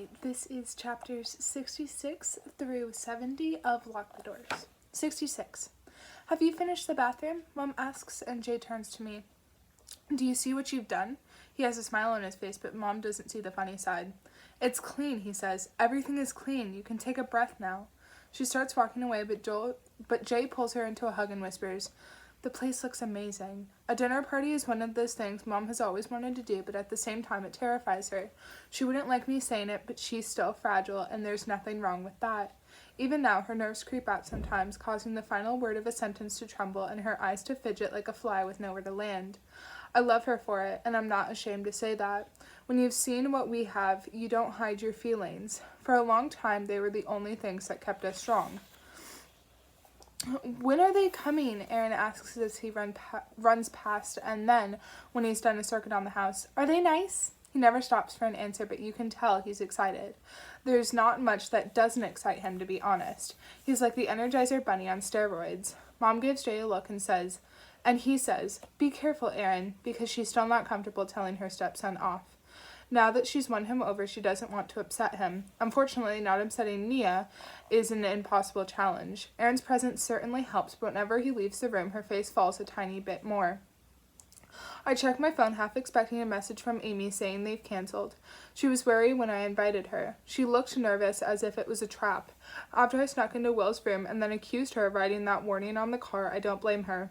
Alright, this is chapters 66 through 70 of Lock the Doors. 66. Have you finished the bathroom? Mom asks, and Jay turns to me. Do you see what you've done? He has a smile on his face, but Mom doesn't see the funny side. It's clean, he says. Everything is clean. You can take a breath now. She starts walking away, but Jay pulls her into a hug and whispers, the place looks amazing. A dinner party is one of those things Mom has always wanted to do, but at the same time it terrifies her. She wouldn't like me saying it, but she's still fragile, and there's nothing wrong with that. Even now, her nerves creep out sometimes, causing the final word of a sentence to tremble and her eyes to fidget like a fly with nowhere to land. I love her for it, and I'm not ashamed to say that. When you've seen what we have, you don't hide your feelings. For a long time, they were the only things that kept us strong. When are they coming? Aaron asks as he runs past, and then, when he's done a circuit on the house, are they nice? He never stops for an answer, but you can tell he's excited. There's not much that doesn't excite him, to be honest. He's like the Energizer Bunny on steroids. Mom gives Jay a look and he says, be careful, Aaron, because she's still not comfortable telling her stepson off. Now that she's won him over, she doesn't want to upset him. Unfortunately, not upsetting Nia is an impossible challenge. Aaron's presence certainly helps, but whenever he leaves the room, her face falls a tiny bit more. I check my phone, half expecting a message from Amy saying they've canceled. She was wary when I invited her. She looked nervous, as if it was a trap. After I snuck into Will's room and then accused her of writing that warning on the car, I don't blame her.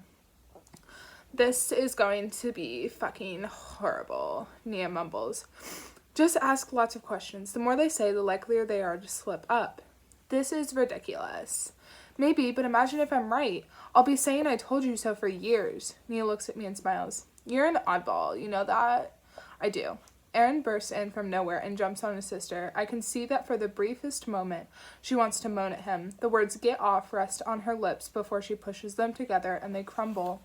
This is going to be fucking horrible, Nia mumbles. Just ask lots of questions. The more they say, the likelier they are to slip up. This is ridiculous. Maybe, but imagine if I'm right. I'll be saying I told you so for years. Nia looks at me and smiles. You're an oddball, you know that? I do. Aaron bursts in from nowhere and jumps on his sister. I can see that for the briefest moment, she wants to moan at him. The words get off rest on her lips before she pushes them together and they crumble.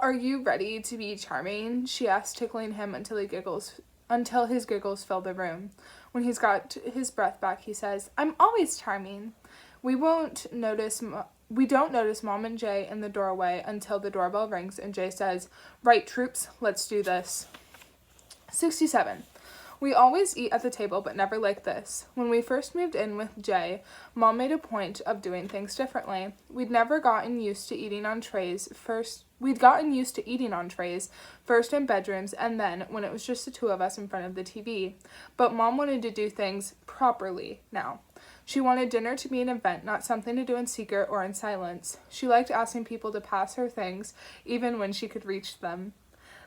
Are you ready to be charming? She asks, tickling him until his giggles fill the room. When he's got his breath back, he says, I'm always charming. We don't notice Mom and Jay in the doorway until the doorbell rings and Jay says, right, troops, let's do this. 67. We always eat at the table, but never like this. When we first moved in with Jay, Mom made a point of doing things differently. We'd gotten used to eating on trays, first in bedrooms, and then when it was just the two of us in front of the TV. But Mom wanted to do things properly now. She wanted dinner to be an event, not something to do in secret or in silence. She liked asking people to pass her things, even when she could reach them.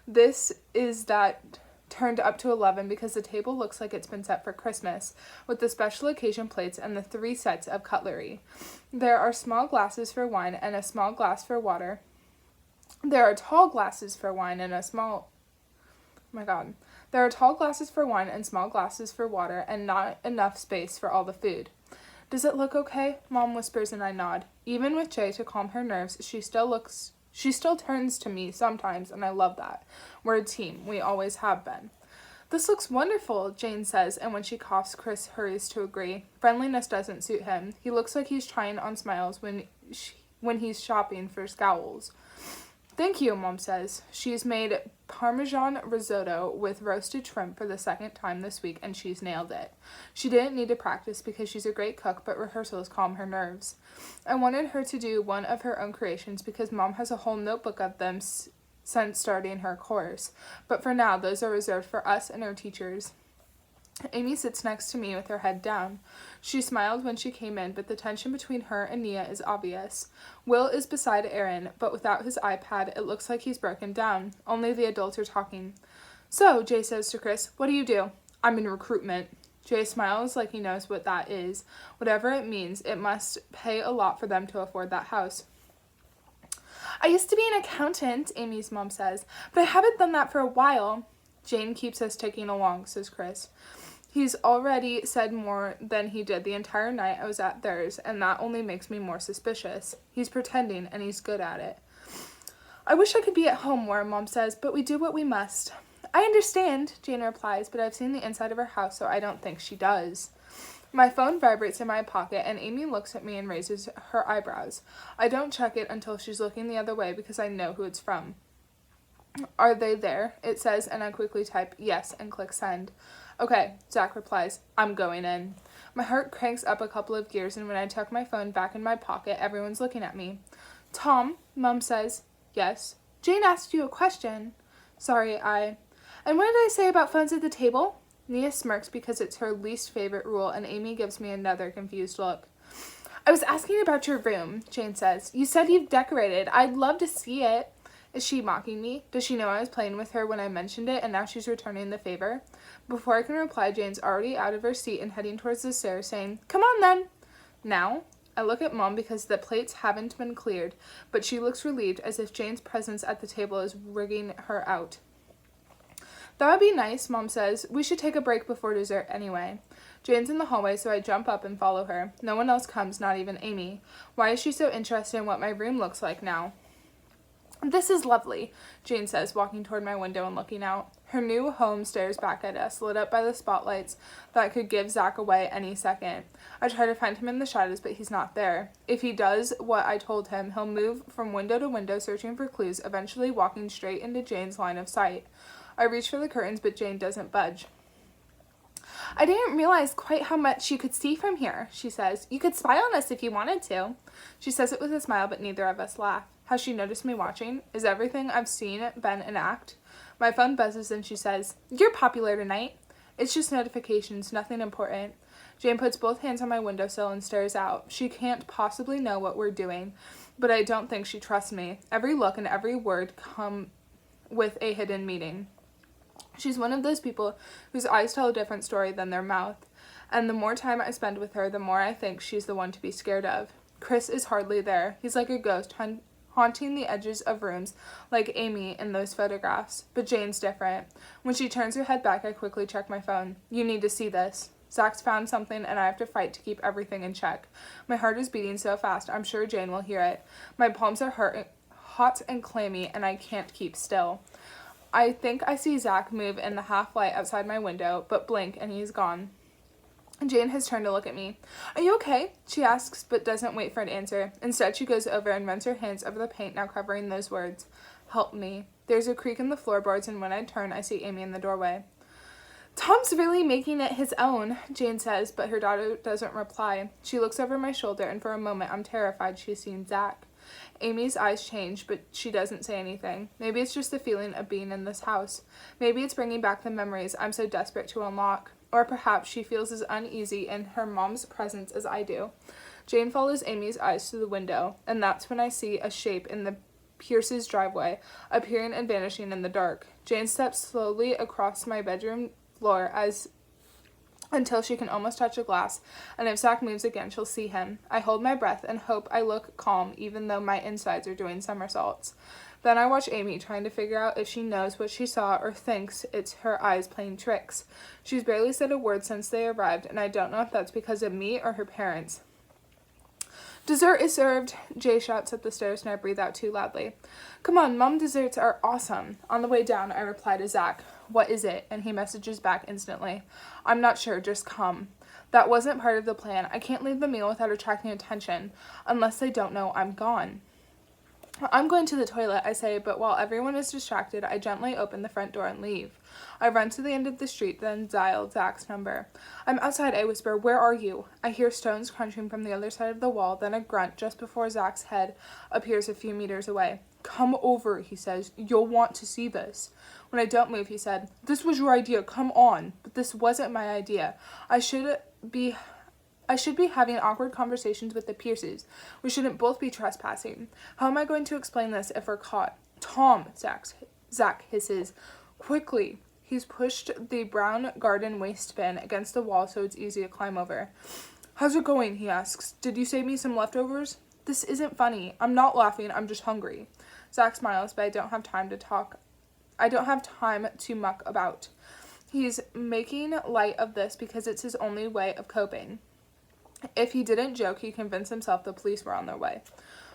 This is that turned up to 11 because the table looks like it's been set for Christmas, with the special occasion plates and the 3 sets of cutlery. There are small glasses for wine and a small glass for water. There are tall glasses for wine and small glasses for water and not enough space for all the food. Does it look okay? Mom whispers and I nod. Even with Jay to calm her nerves, she still turns to me sometimes, and I love that. We're a team. We always have been. This looks wonderful, Jane says, and when she coughs, Chris hurries to agree. Friendliness doesn't suit him. He looks like he's trying on smiles when he's shopping for scowls. Thank you, Mom says. She's made Parmesan risotto with roasted shrimp for the 2nd time this week, and she's nailed it. She didn't need to practice because she's a great cook, but rehearsals calm her nerves. I wanted her to do one of her own creations because Mom has a whole notebook of them since starting her course, but for now, those are reserved for us and our teachers. Amy sits next to me with her head down. She smiled when she came in, but the tension between her and Nia is obvious. Will is beside Aaron, but without his iPad, it looks like he's broken down. Only the adults are talking. So, Jay says to Chris, what do you do? I'm in recruitment. Jay smiles like he knows what that is. Whatever it means, it must pay a lot for them to afford that house. I used to be an accountant, Amy's mom says, but I haven't done that for a while. Jane keeps us ticking along, says Chris. He's already said more than he did the entire night I was at theirs, and that only makes me more suspicious. He's pretending, and he's good at it. I wish I could be at home more, Mom says, but we do what we must. I understand, Jane replies, but I've seen the inside of her house, so I don't think she does. My phone vibrates in my pocket, and Amy looks at me and raises her eyebrows. I don't check it until she's looking the other way because I know who it's from. Are they there? It says, and I quickly type yes and click send. Okay, Zach replies. I'm going in. My heart cranks up a couple of gears, and when I tuck my phone back in my pocket, everyone's looking at me. Tom, Mom says. Yes. Jane asked you a question. Sorry, And what did I say about phones at the table? Nia smirks because it's her least favorite rule, and Amy gives me another confused look. I was asking about your room, Jane says. You said you've decorated. I'd love to see it. Is she mocking me? Does she know I was playing with her when I mentioned it, and now she's returning the favor? Before I can reply, Jane's already out of her seat and heading towards the stairs, saying, Come on, then. Now? I look at Mom because the plates haven't been cleared, but she looks relieved, as if Jane's presence at the table is rigging her out. That would be nice, Mom says. We should take a break before dessert anyway. Jane's in the hallway, so I jump up and follow her. No one else comes, not even Amy. Why is she so interested in what my room looks like now? This is lovely, Jane says, walking toward my window and looking out. Her new home stares back at us, lit up by the spotlights that could give Zach away any second. I try to find him in the shadows, but he's not there. If he does what I told him, he'll move from window to window searching for clues, eventually walking straight into Jane's line of sight. I reach for the curtains, but Jane doesn't budge. I didn't realize quite how much you could see from here, she says. You could spy on us if you wanted to. She says it with a smile, but neither of us laugh. Has she noticed me watching? Is everything I've seen been an act? My phone buzzes and she says, You're popular tonight. It's just notifications, nothing important. Jane puts both hands on my windowsill and stares out. She can't possibly know what we're doing, but I don't think she trusts me. Every look and every word come with a hidden meaning. She's one of those people whose eyes tell a different story than their mouth, and the more time I spend with her, the more I think she's the one to be scared of. Chris is hardly there. He's like a ghost, haunting the edges of rooms like Amy in those photographs. But Jane's different. When she turns her head back, I quickly check my phone. You need to see this. Zach's found something, and I have to fight to keep everything in check. My heart is beating so fast, I'm sure Jane will hear it. My palms are hot and clammy, and I can't keep still. I think I see Zach move in the half light outside my window, but blink and he's gone. Jane has turned to look at me. Are you okay? She asks, but doesn't wait for an answer. Instead, she goes over and runs her hands over the paint now covering those words. Help me. There's a creak in the floorboards, and when I turn, I see Amy in the doorway. Tom's really making it his own, Jane says, but her daughter doesn't reply. She looks over my shoulder, and for a moment, I'm terrified she's seen Zach. Amy's eyes change, but she doesn't say anything. Maybe it's just the feeling of being in this house. Maybe it's bringing back the memories I'm so desperate to unlock. Or perhaps she feels as uneasy in her mom's presence as I do. Jane follows Amy's eyes to the window, and that's when I see a shape in the Pierce's driveway, appearing and vanishing in the dark. Jane steps slowly across my bedroom floor until she can almost touch a glass, and if Zach moves again, she'll see him. I hold my breath and hope I look calm, even though my insides are doing somersaults. Then I watch Amy, trying to figure out if she knows what she saw or thinks it's her eyes playing tricks. She's barely said a word since they arrived, and I don't know if that's because of me or her parents. Dessert is served, Jay shouts up the stairs, and I breathe out too loudly. Come on, Mom, desserts are awesome. On the way down, I reply to Zach. What is it? And he messages back instantly. I'm not sure, just come. That wasn't part of the plan. I can't leave the meal without attracting attention, unless they don't know I'm gone. I'm going to the toilet, I say, but while everyone is distracted, I gently open the front door and leave. I run to the end of the street, then dial Zach's number. I'm outside, I whisper, Where are you? I hear stones crunching from the other side of the wall, then a grunt just before Zach's head appears a few meters away. Come over, he says. You'll want to see this. When I don't move, he said, This was your idea, come on. But this wasn't my idea. I should be having awkward conversations with the Pierces. We shouldn't both be trespassing. How am I going to explain this if we're caught? Tom, Zach hisses. Quickly. He's pushed the brown garden waste bin against the wall so it's easy to climb over. How's it going, he asks. Did you save me some leftovers? This isn't funny. I'm not laughing, I'm just hungry. Zach smiles, but I don't have time to muck about. He's making light of this because it's his only way of coping. If he didn't joke, he'd convince himself the police were on their way.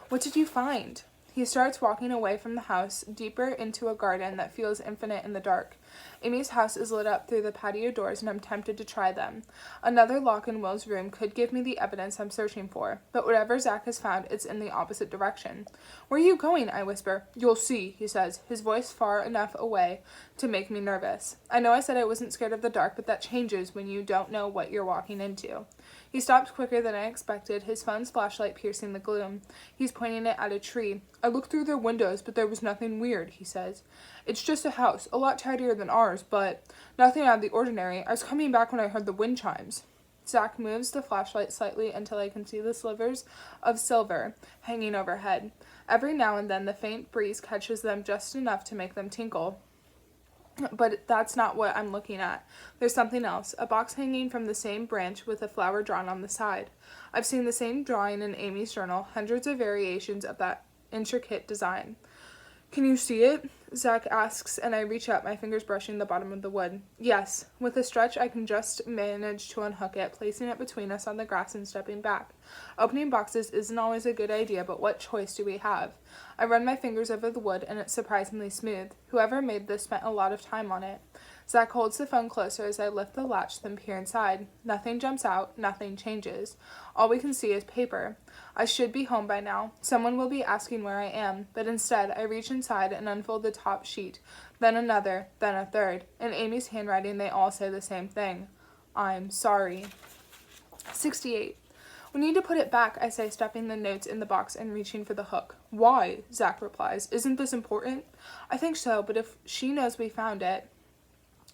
What did you find? He starts walking away from the house, deeper into a garden that feels infinite in the dark. Amy's house is lit up through the patio doors, and I'm tempted to try them. Another lock in Will's room could give me the evidence I'm searching for, but whatever Zach has found, it's in the opposite direction. "Where are you going?" I whisper. "You'll see," he says, his voice far enough away to make me nervous. I know I said I wasn't scared of the dark, but that changes when you don't know what you're walking into. He stops quicker than I expected, his phone's flashlight piercing the gloom. He's pointing it at a tree. "I looked through their windows, but there was nothing weird," he says. "It's just a house, a lot tidier than ours, but nothing out of the ordinary. I was coming back when I heard the wind chimes." Zach moves the flashlight slightly until I can see the slivers of silver hanging overhead. Every now and then the faint breeze catches them just enough to make them tinkle. But that's not what I'm looking at. There's something else, a box hanging from the same branch with a flower drawn on the side. I've seen the same drawing in Amy's journal, hundreds of variations of that intricate design. "Can you see it?" Zach asks, and I reach up, my fingers brushing the bottom of the wood. "Yes." With a stretch, I can just manage to unhook it, placing it between us on the grass and stepping back. Opening boxes isn't always a good idea, but what choice do we have? I run my fingers over the wood, and it's surprisingly smooth. Whoever made this spent a lot of time on it. Zach holds the phone closer as I lift the latch, then peer inside. Nothing jumps out, nothing changes. All we can see is paper. I should be home by now. Someone will be asking where I am, but instead I reach inside and unfold the top sheet, then another, then a third. In Amy's handwriting, they all say the same thing. "I'm sorry." 68. "We need to put it back," I say, stuffing the notes in the box and reaching for the hook. "Why?" Zach replies. "Isn't this important?" "I think so, but if she knows we found it..."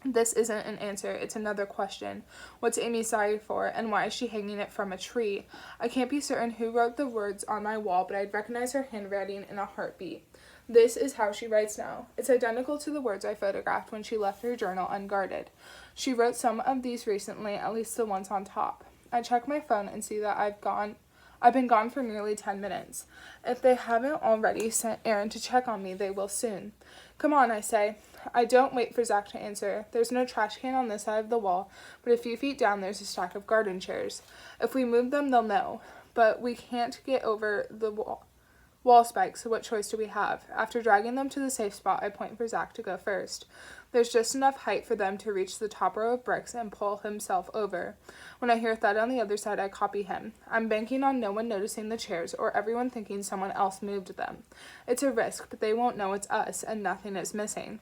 This isn't an answer, it's another question. What's Amy sorry for, and why is she hanging it from a tree? I can't be certain who wrote the words on my wall, but I'd recognize her handwriting in a heartbeat. This is how she writes now. It's identical to the words I photographed when she left her journal unguarded. She wrote some of these recently, at least the ones on top. I check my phone and see that I've been gone for nearly 10 minutes. If they haven't already sent Aaron to check on me, they will soon. "Come on," I say. I don't wait for Zach to answer. There's no trash can on this side of the wall, but a few feet down there's a stack of garden chairs. If we move them, they'll know. But we can't get over the wall spikes, so what choice do we have? After dragging them to the safe spot, I point for Zach to go first. There's just enough height for them to reach the top row of bricks and pull himself over. When I hear a thud on the other side, I copy him. I'm banking on no one noticing the chairs or everyone thinking someone else moved them. It's a risk, but they won't know it's us and nothing is missing.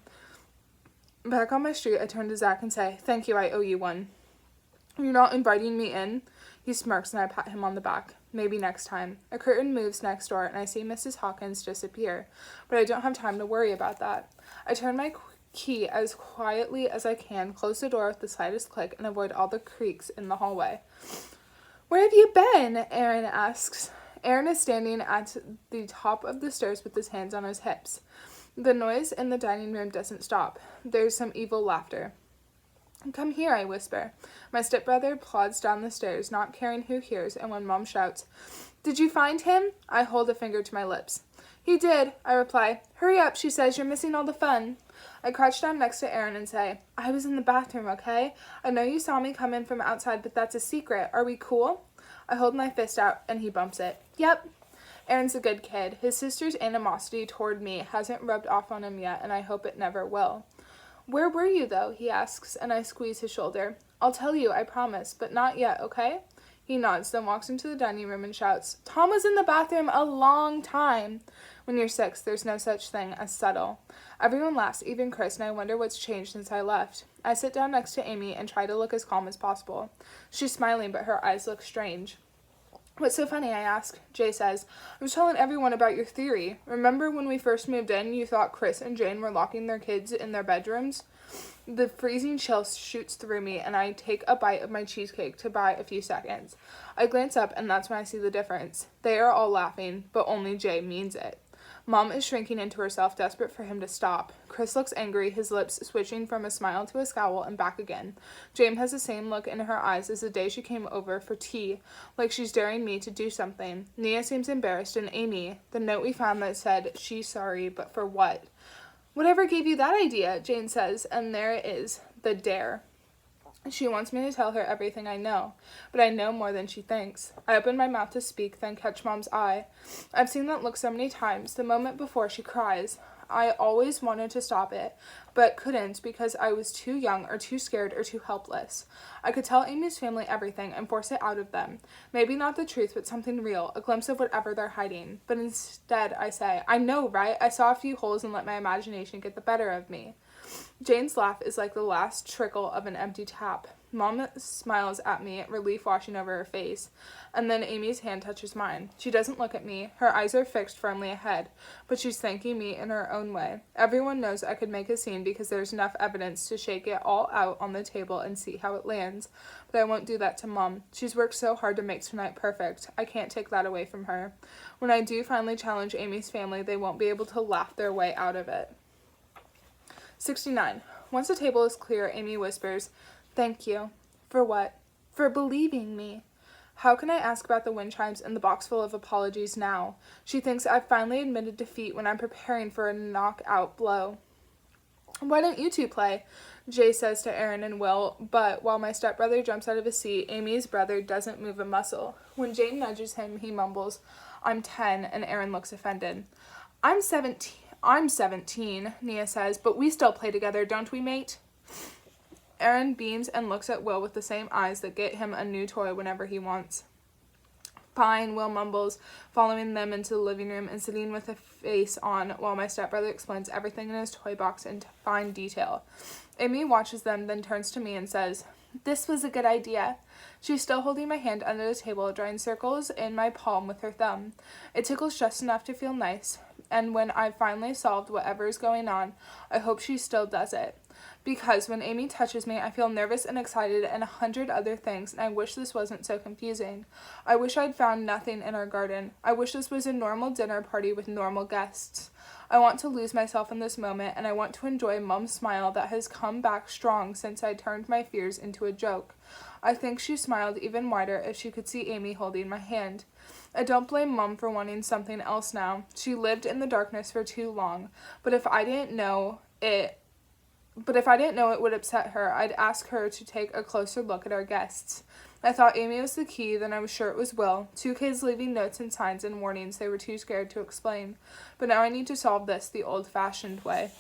Back on my street, I turn to Zach and say, "Thank you, I owe you one." "You're not inviting me in?" He smirks and I pat him on the back. "Maybe next time." A curtain moves next door and I see Mrs. Hawkins disappear, but I don't have time to worry about that. I turn my key as quietly as I can, close the door with the slightest click, and avoid all the creaks in the hallway. "Where have you been?" Aaron asks. Aaron is standing at the top of the stairs with his hands on his hips. The noise in the dining room doesn't stop. There's some evil laughter. "Come here," I whisper. My stepbrother plods down the stairs, not caring who hears, and when Mom shouts, "Did you find him?" I hold a finger to my lips. "He did," I reply. "Hurry up," she says, "you're missing all the fun." I crouch down next to Aaron and say, "I was in the bathroom, okay? I know you saw me come in from outside, but that's a secret. Are we cool?" I hold my fist out, and he bumps it. "Yep." Aaron's a good kid. His sister's animosity toward me hasn't rubbed off on him yet, and I hope it never will. "Where were you, though?" he asks, and I squeeze his shoulder. "I'll tell you, I promise, but not yet, okay?" He nods, then walks into the dining room and shouts, "Tom was in the bathroom a long time." When you're 6, there's no such thing as subtle. Everyone laughs, even Chris, and I wonder what's changed since I left. I sit down next to Amy and try to look as calm as possible. She's smiling, but her eyes look strange. "What's so funny?" I ask. Jay says, "I was telling everyone about your theory. Remember when we first moved in, you thought Chris and Jane were locking their kids in their bedrooms?" The freezing chill shoots through me, and I take a bite of my cheesecake to buy a few seconds. I glance up, and that's when I see the difference. They are all laughing, but only Jay means it. Mom is shrinking into herself, desperate for him to stop. Chris looks angry, his lips switching from a smile to a scowl and back again. Jane has the same look in her eyes as the day she came over for tea, like she's daring me to do something. Nia seems embarrassed, and Amy, the note we found that said, "She's sorry, but for what?" "Whatever gave you that idea?" Jane says, and there it is, the dare. She wants me to tell her everything I know, but I know more than she thinks. I open my mouth to speak, then catch Mom's eye. I've seen that look so many times, the moment before she cries. I always wanted to stop it, but couldn't because I was too young or too scared or too helpless. I could tell Amy's family everything and force it out of them. Maybe not the truth, but something real, a glimpse of whatever they're hiding. But instead, I say, I know, right? I saw a few holes and let my imagination get the better of me. Jane's laugh is like the last trickle of an empty tap. Mom smiles at me, relief washing over her face, and then Amy's hand touches mine. She doesn't look at me. Her eyes are fixed firmly ahead, but she's thanking me in her own way. Everyone knows I could make a scene because there's enough evidence to shake it all out on the table and see how it lands, but I won't do that to Mom. She's worked so hard to make tonight perfect. I can't take that away from her. When I do finally challenge Amy's family, they won't be able to laugh their way out of it. 69. Once the table is clear, Amy whispers, "Thank you." For what? For believing me. How can I ask about the wind chimes and the box full of apologies now? She thinks I've finally admitted defeat when I'm preparing for a knockout blow. Why don't you two play? Jay says to Aaron and Will, but while my stepbrother jumps out of his seat, Amy's brother doesn't move a muscle. When Jane nudges him, he mumbles, "I'm 10, and Aaron looks offended. I'm 17, Nia says, but we still play together, don't we, mate? Aaron beams and looks at Will with the same eyes that get him a new toy whenever he wants. Fine, Will mumbles, following them into the living room and sitting with a face on while my stepbrother explains everything in his toy box in fine detail. Amy watches them, then turns to me and says, "This was a good idea." She's still holding my hand under the table, drawing circles in my palm with her thumb. It tickles just enough to feel nice, and when I've finally solved whatever is going on, I hope she still does it. Because when Amy touches me, I feel nervous and excited and 100 other things, and I wish this wasn't so confusing. I wish I'd found nothing in our garden. I wish this was a normal dinner party with normal guests. I want to lose myself in this moment, and I want to enjoy Mom's smile that has come back strong since I turned my fears into a joke. I think she smiled even wider if she could see Amy holding my hand. I don't blame Mom for wanting something else now. She lived in the darkness for too long, but if I didn't know it would upset her, I'd ask her to take a closer look at our guests. I thought Amy was the key, then I was sure it was Will. 2 kids leaving notes and signs and warnings they were too scared to explain. But now I need to solve this the old-fashioned way.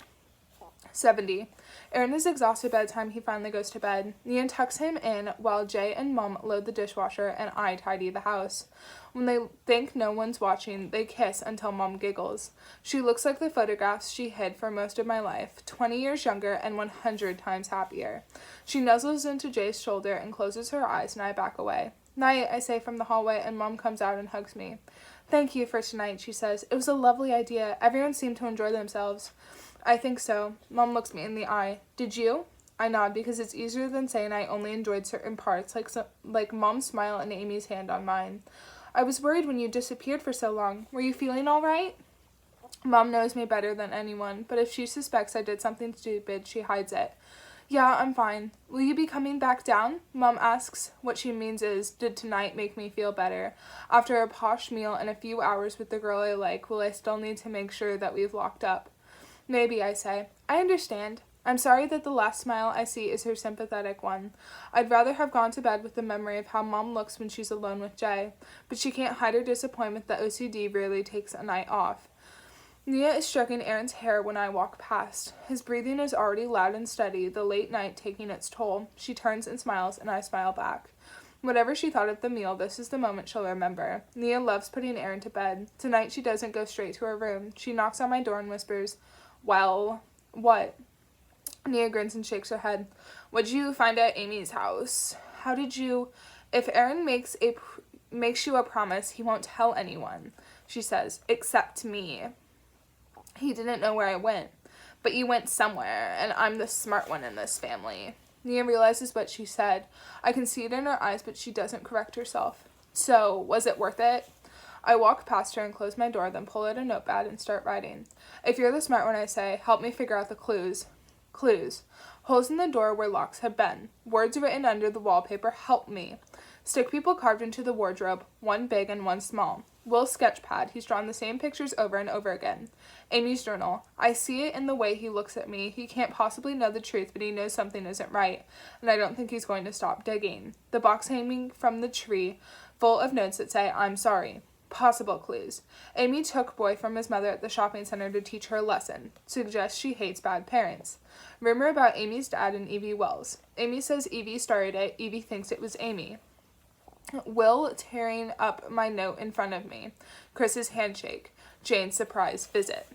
70. Aaron is exhausted by the time he finally goes to bed. Nia tucks him in while Jay and Mom load the dishwasher and I tidy the house. When they think no one's watching, they kiss until Mom giggles. She looks like the photographs she hid for most of my life, 20 years younger and 100 times happier. She nuzzles into Jay's shoulder and closes her eyes, and I back away. "Night," I say from the hallway, and Mom comes out and hugs me. "Thank you for tonight," she says. "It was a lovely idea. Everyone seemed to enjoy themselves." "I think so." Mom looks me in the eye. "Did you?" I nod because it's easier than saying I only enjoyed certain parts, like Mom's smile and Amy's hand on mine. "I was worried when you disappeared for so long. Were you feeling all right?" Mom knows me better than anyone, but if she suspects I did something stupid, she hides it. "Yeah, I'm fine. Will you be coming back down?" Mom asks. What she means is, did tonight make me feel better? After a posh meal and a few hours with the girl I like, will I still need to make sure that we've locked up? "Maybe," I say. "I understand. I'm sorry that the last smile I see is her sympathetic one. I'd rather have gone to bed with the memory of how Mom looks when she's alone with Jay, but she can't hide her disappointment that OCD rarely takes a night off." Nia is stroking Aaron's hair when I walk past. His breathing is already loud and steady, the late night taking its toll. She turns and smiles, and I smile back. Whatever she thought of the meal, this is the moment she'll remember. Nia loves putting Aaron to bed. Tonight she doesn't go straight to her room. She knocks on my door and whispers, "Well, what?" Nia grins and shakes her head. "What'd you find at Amy's house? How did you—" "If Aaron makes you a promise, he won't tell anyone," she says, "except me. He didn't know where I went. But you went somewhere, and I'm the smart one in this family." Nia realizes what she said. I can see it in her eyes, but she doesn't correct herself. "So, was it worth it?" I walk past her and close my door, then pull out a notepad and start writing. "If you're the smart one," I say, "help me figure out the clues." Clues. Holes in the door where locks have been. Words written under the wallpaper help me. Stick people carved into the wardrobe, one big and one small. Will's sketch pad. He's drawn the same pictures over and over again. Amy's journal. I see it in the way he looks at me. He can't possibly know the truth, but he knows something isn't right, and I don't think he's going to stop digging. The box hanging from the tree, full of notes that say, I'm sorry. Possible clues. Amy took boy from his mother at the shopping center to teach her a lesson. Suggests she hates bad parents. Rumor about Amy's dad and Evie Wells. Amy says Evie started it. Evie thinks it was Amy. Will tearing up my note in front of me. Chris's handshake. Jane's surprise visit.